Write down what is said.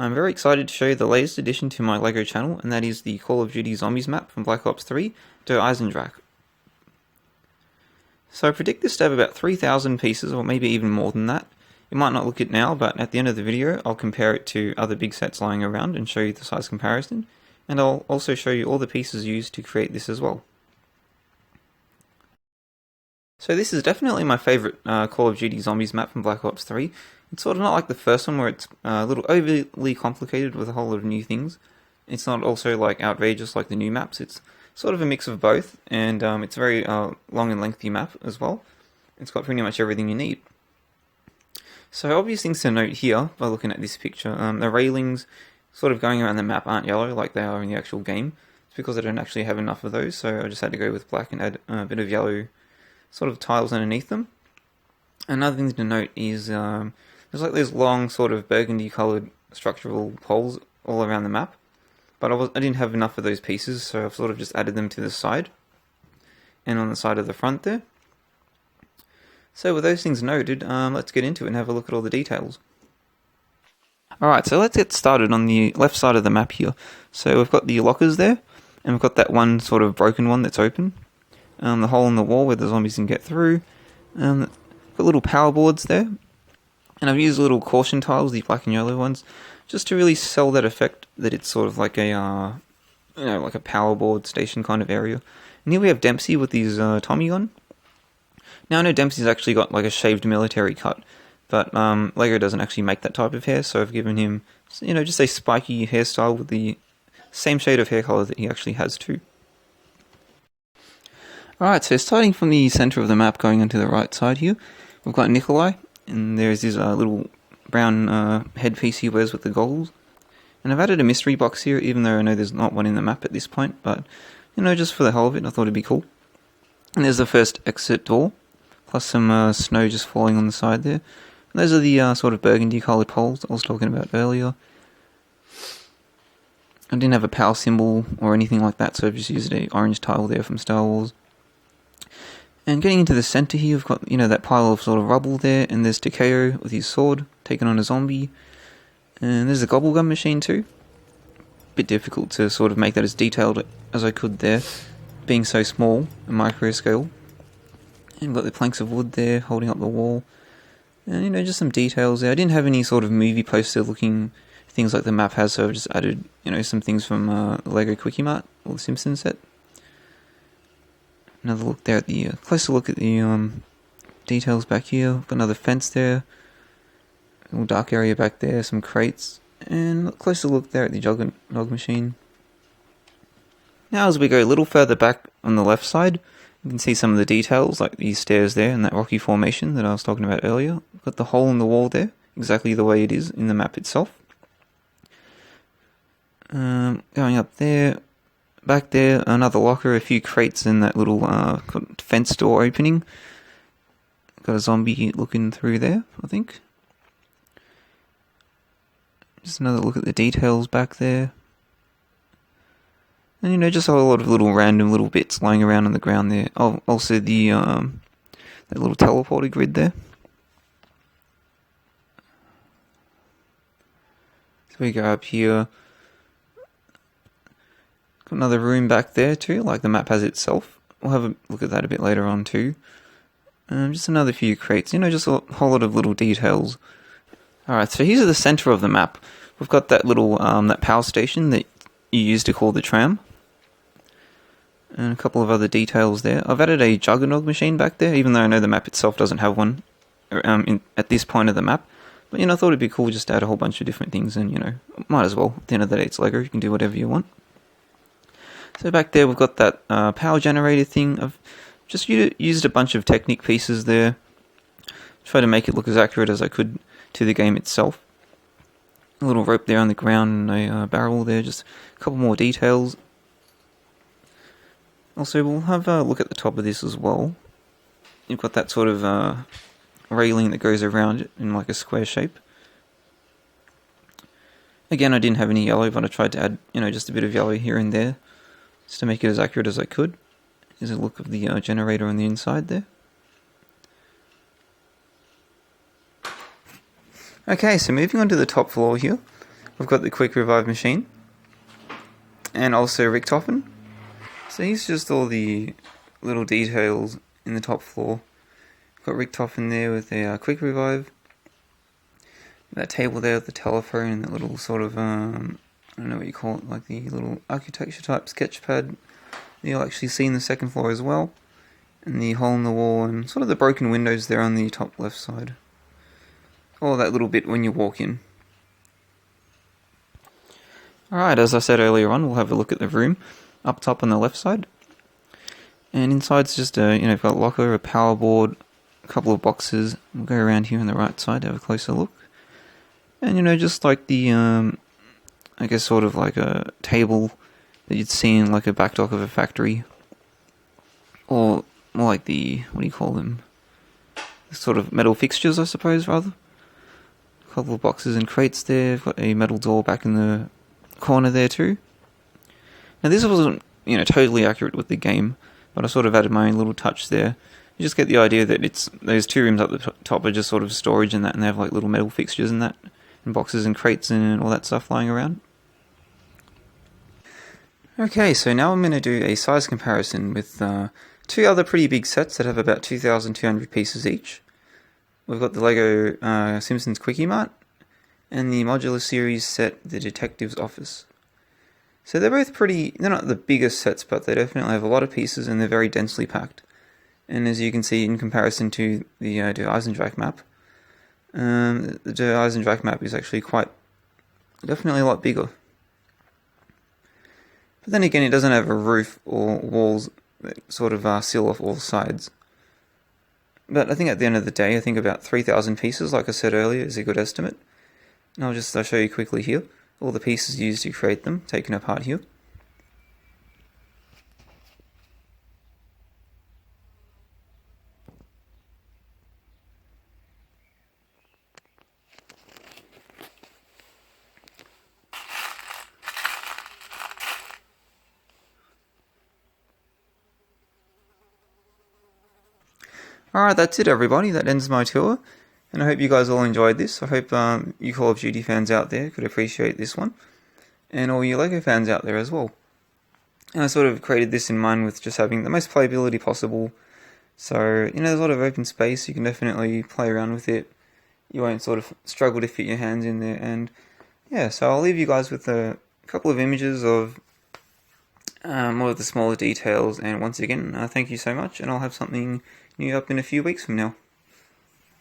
I'm very excited to show you the latest addition to my LEGO channel, and that is the Call of Duty Zombies map from Black Ops 3 to Eisendrach. So I predict this to have about 3,000 pieces, or maybe even more than that. You might not look it now, but at the end of the video I'll compare it to other big sets lying around and show you the size comparison, and I'll also show you all the pieces used to create this as well. So this is definitely my favourite Call of Duty Zombies map from Black Ops 3. It's sort of not like the first one where it's a little overly complicated with a whole lot of new things. It's not also like outrageous like the new maps. It's sort of a mix of both, and it's a very long and lengthy map as well. It's got pretty much everything you need. So obvious things to note here by looking at this picture, the railings sort of going around the map aren't yellow like they are in the actual game. It's because I don't actually have enough of those, so I just had to go with black and add a bit of yellow sort of tiles underneath them. Another thing to note is there's like these long sort of burgundy coloured structural poles all around the map, but I didn't have enough of those pieces, so I've sort of just added them to the side and on the side of the front there. So with those things noted, let's get into it and have a look at all the details. Alright, so let's get started on the left side of the map here. So we've got the lockers there, and we've got that one sort of broken one that's open. The hole in the wall where the zombies can get through. Got little power boards there. And I've used little caution tiles, the black and yellow ones, just to really sell that effect that it's sort of like a, like a power board station kind of area. And here we have Dempsey with his Tommy gun. Now I know Dempsey's actually got like a shaved military cut, but LEGO doesn't actually make that type of hair, so I've given him, just a spiky hairstyle with the same shade of hair color that he actually has too. Alright, so starting from the center of the map going onto the right side here, we've got Nikolai, and there's this little brown headpiece he wears with the goggles. And I've added a mystery box here, even though I know there's not one in the map at this point, but, just for the hell of it, I thought it'd be cool. And there's the first exit door, plus some snow just falling on the side there. And those are the sort of burgundy coloured poles I was talking about earlier. I didn't have a power symbol or anything like that, so I've just used an orange tile there from Star Wars. And getting into the center here, we've got, that pile of sort of rubble there, and there's Takeo with his sword, taking on a zombie. And there's a gobblegum machine too. Bit difficult to sort of make that as detailed as I could there, being so small and micro scale. And we've got the planks of wood there, holding up the wall. And, just some details there. I didn't have any sort of movie poster looking things like the map has, so I've just added, some things from the LEGO Quickie Mart, or the Simpsons set. Another look there at the, closer look at the details back here. Got another fence there. A little dark area back there, some crates. And a closer look there at the jug machine. Now as we go a little further back on the left side, you can see some of the details, like these stairs there and that rocky formation that I was talking about earlier. Got the hole in the wall there, exactly the way it is in the map itself. Going up there. Back there, another locker, a few crates in that little fence door opening. Got a zombie looking through there, I think. Just another look at the details back there. And just a whole lot of little random little bits lying around on the ground there. Oh, also the that little teleporter grid there. So we go up here. Got another room back there too, like the map has itself. We'll have a look at that a bit later on too. Just another few crates, just a whole lot of little details. Alright, so here's the center of the map. We've got that little, that power station that you use to call the tram. And a couple of other details there. I've added a juggernog machine back there, even though I know the map itself doesn't have one at this point of the map. But, I thought it'd be cool just to add a whole bunch of different things, and, might as well. At the end of the day, it's LEGO, you can do whatever you want. So back there we've got that power generator thing. I've just used a bunch of Technic pieces there. Try to make it look as accurate as I could to the game itself. A little rope there on the ground and a barrel there, just a couple more details. Also we'll have a look at the top of this as well. You've got that sort of railing that goes around it in like a square shape. Again, I didn't have any yellow, but I tried to add, just a bit of yellow here and there, just to make it as accurate as I could. Here's a look of the generator on the inside there. Okay, so moving on to the top floor here, we've got the quick revive machine, and also Richtofen. So here's just all the little details in the top floor. We've got Richtofen there with a quick revive. That table there with the telephone and that little sort of, I don't know what you call it, like the little architecture type sketch pad you'll actually see in the second floor as well. And the hole in the wall and sort of the broken windows there on the top left side. All that little bit when you walk in. Alright, as I said earlier on, we'll have a look at the room up top on the left side. And inside's just a, got a locker, a power board, a couple of boxes. We'll go around here on the right side to have a closer look. And just like the, I guess sort of like a table that you'd see in like a back dock of a factory. Or more like the, what do you call them? Sort of metal fixtures, I suppose, rather. A couple of boxes and crates there. Got a metal door back in the corner there too. Now this wasn't, totally accurate with the game, but I sort of added my own little touch there. You just get the idea that it's those two rooms up the top are just sort of storage and that, and they have like little metal fixtures and that, and boxes and crates and all that stuff lying around. Okay, so now I'm going to do a size comparison with two other pretty big sets that have about 2,200 pieces each. We've got the Lego Simpsons Quickie Mart and the Modular Series set, The Detective's Office. So they're both they're not the biggest sets, but they definitely have a lot of pieces and they're very densely packed. And as you can see in comparison to the Eisendrach map, the Eisendrach map is actually definitely a lot bigger. But then again, it doesn't have a roof or walls that sort of seal off all sides. But I think at the end of the day, I think about 3,000 pieces, like I said earlier, is a good estimate. And I'll just show you quickly here, all the pieces used to create them, taken apart here. Alright, that's it everybody, that ends my tour, and I hope you guys all enjoyed this. I hope you Call of Duty fans out there could appreciate this one, and all you LEGO fans out there as well. And I sort of created this in mind with just having the most playability possible, so there's a lot of open space, you can definitely play around with it, you won't sort of struggle to fit your hands in there, and yeah, so I'll leave you guys with a couple of images of more of the smaller details, and once again, thank you so much, and I'll have something new up in a few weeks from now.